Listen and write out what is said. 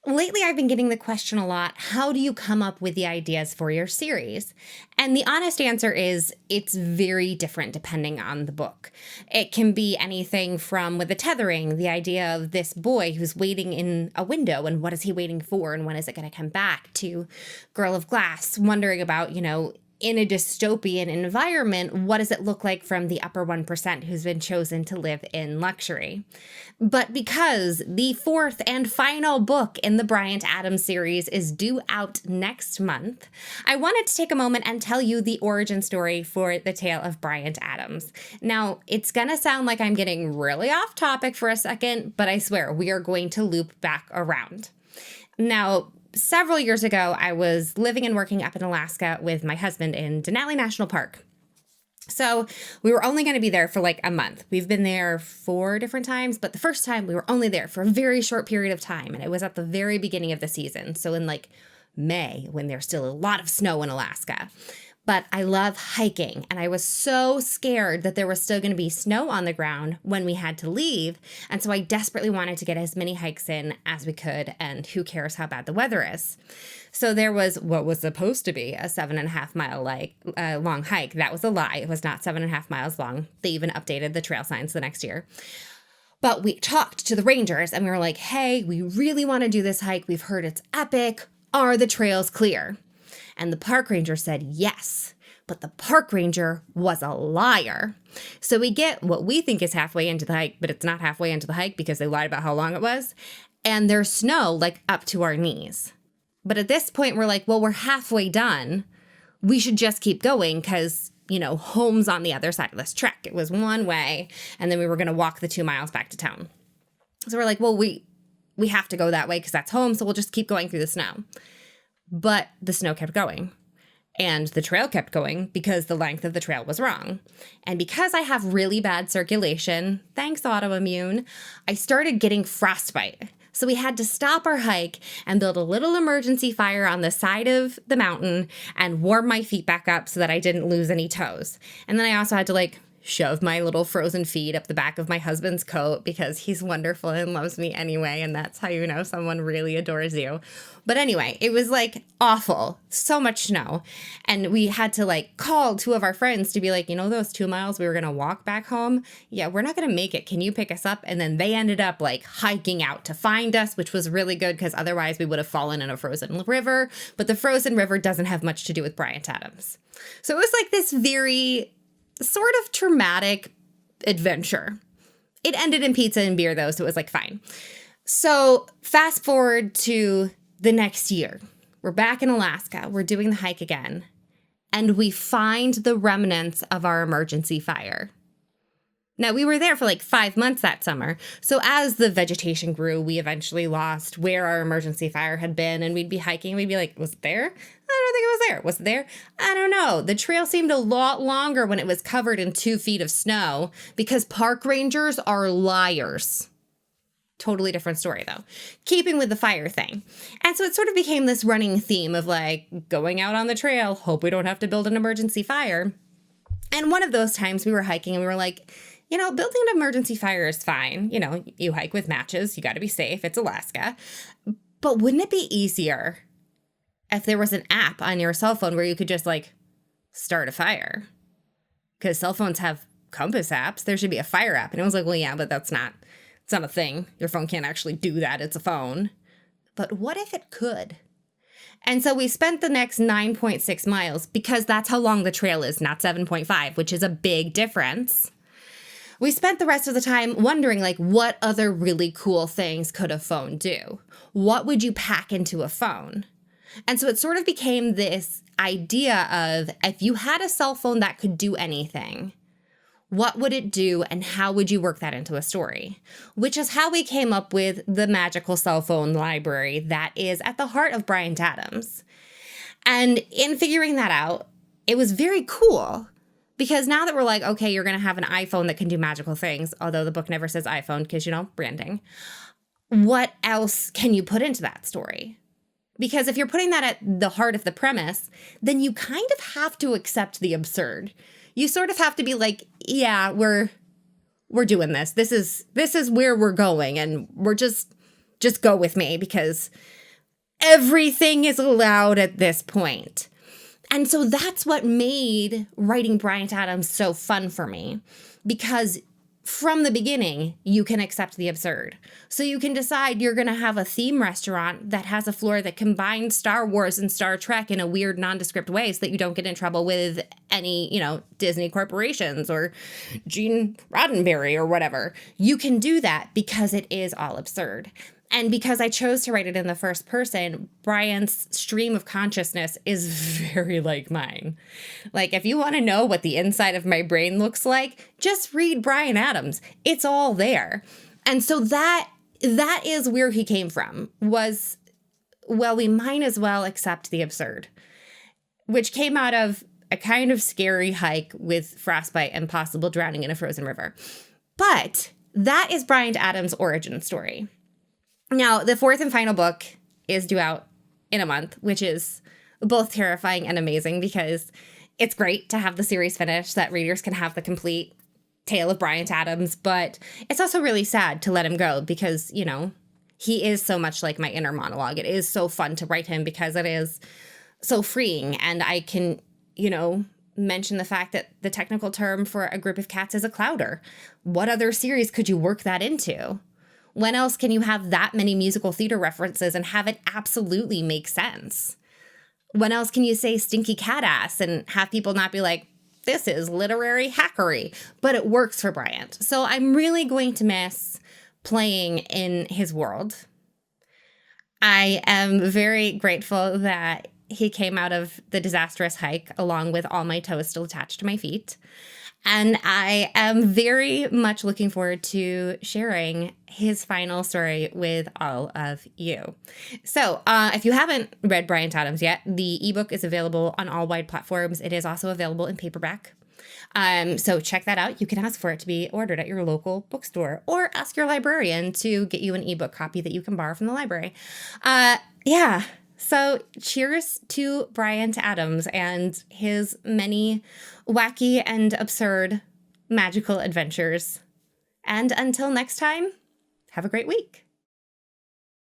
Lately, I've been getting the question a lot, how do you come up with the ideas for your series? And the honest answer is it's very different depending on the book. It can be anything from with the tethering, the idea of this boy who's waiting in a window and what is he waiting for and when is it going to come back, to Girl of Glass, wondering about, in a dystopian environment, what does it look like from the upper 1% who's been chosen to live in luxury? But because the fourth and final book in the Bryant Adams series is due out next month, I wanted to take a moment and tell you the origin story for the Tale of Bryant Adams. Now, it's gonna sound like I'm getting really off topic for a second, but I swear we are going to loop back around. Now, several years ago, I was living and working up in Alaska with my husband in Denali National Park. So we were only going to be there for like a month. We've been there 4 different times, but the first time we were only there for a very short period of time. And it was at the very beginning of the season. So in like May, when there's still a lot of snow in Alaska. But I love hiking, and I was so scared that there was still going to be snow on the ground when we had to leave. And so I desperately wanted to get as many hikes in as we could, and who cares how bad the weather is. So there was what was supposed to be a 7.5 mile long hike. That was a lie. It was not 7.5 miles long. They even updated the trail signs the next year. But we talked to the rangers, and we were like, hey, we really want to do this hike. We've heard it's epic. Are the trails clear? And the park ranger said yes, but the park ranger was a liar. So we get what we think is halfway into the hike, but it's not halfway into the hike because they lied about how long it was. And there's snow like up to our knees. But at this point, we're like, well, we're halfway done. We should just keep going because, home's on the other side of this trek. It was one way, and then we were going to walk the 2 miles back to town. So we're like, well, we have to go that way because that's home, so we'll just keep going through the snow. But the snow kept going, and the trail kept going because the length of the trail was wrong. And because I have really bad circulation, thanks autoimmune, I started getting frostbite. So we had to stop our hike and build a little emergency fire on the side of the mountain and warm my feet back up so that I didn't lose any toes. And then I also had to shove my little frozen feet up the back of my husband's coat because he's wonderful and loves me anyway. And that's how you know someone really adores you. But anyway, it was awful. So much snow. And we had to call 2 of our friends to be like, those 2 miles we were going to walk back home. Yeah, we're not going to make it. Can you pick us up? And then they ended up hiking out to find us, which was really good because otherwise we would have fallen in a frozen river. But the frozen river doesn't have much to do with Bryant Adams. So it was this very sort of traumatic adventure. It ended in pizza and beer though, so it was fine. So fast forward to the next year. We're back in Alaska. We're doing the hike again. And we find the remnants of our emergency fire. Now, we were there for 5 months that summer. So as the vegetation grew, we eventually lost where our emergency fire had been. And we'd be hiking. We'd be like, was it there? I don't think it was there. Was it there? I don't know. The trail seemed a lot longer when it was covered in 2 feet of snow because park rangers are liars. Totally different story, though. Keeping with the fire thing. And so it sort of became this running theme of going out on the trail, hope we don't have to build an emergency fire. And one of those times we were hiking and we were like, building an emergency fire is fine. You hike with matches. You got to be safe. It's Alaska. But wouldn't it be easier if there was an app on your cell phone where you could just start a fire? Because cell phones have compass apps. There should be a fire app. And it was like, well, yeah, but it's not a thing. Your phone can't actually do that. It's a phone. But what if it could? And so we spent the next 9.6 miles because that's how long the trail is, not 7.5, which is a big difference. We spent the rest of the time wondering, what other really cool things could a phone do? What would you pack into a phone? And so it sort of became this idea of if you had a cell phone that could do anything, what would it do and how would you work that into a story? Which is how we came up with the magical cell phone library that is at the heart of Bryant Adams. And in figuring that out, it was very cool. Because now that we're okay, you're going to have an iPhone that can do magical things, although the book never says iPhone because, branding. What else can you put into that story? Because if you're putting that at the heart of the premise, then you kind of have to accept the absurd. You sort of have to be yeah, we're doing this. This is where we're going, and we're just just go with me because everything is allowed at this point. And so that's what made writing Bryant Adams so fun for me, because from the beginning, you can accept the absurd. So you can decide you're going to have a theme restaurant that has a floor that combines Star Wars and Star Trek in a weird nondescript way so that you don't get in trouble with any, Disney corporations or Gene Roddenberry or whatever. You can do that because it is all absurd. And because I chose to write it in the first person, Brian's stream of consciousness is very like mine. Like, if you want to know what the inside of my brain looks like, just read Bryant Adams. It's all there. And so that is where he came from, was, well, we might as well accept the absurd, which came out of a kind of scary hike with frostbite and possible drowning in a frozen river. But that is Bryant Adams' origin story. Now, the fourth and final book is due out in a month, which is both terrifying and amazing because it's great to have the series finished, that readers can have the complete Tale of Bryant Adams, but it's also really sad to let him go because, he is so much like my inner monologue. It is so fun to write him because it is so freeing, and I can, mention the fact that the technical term for a group of cats is a clouder. What other series could you work that into? When else can you have that many musical theater references and have it absolutely make sense? When else can you say stinky cat ass and have people not be like, this is literary hackery? But it works for Bryant. So I'm really going to miss playing in his world. I am very grateful that he came out of the disastrous hike along with all my toes still attached to my feet. And I am very much looking forward to sharing his final story with all of you. So if you haven't read Bryant Adams yet, the ebook is available on all wide platforms. It is also available in paperback. So check that out. You can ask for it to be ordered at your local bookstore or ask your librarian to get you an ebook copy that you can borrow from the library. So cheers to Bryant Adams and his many wacky and absurd magical adventures. And until next time, have a great week.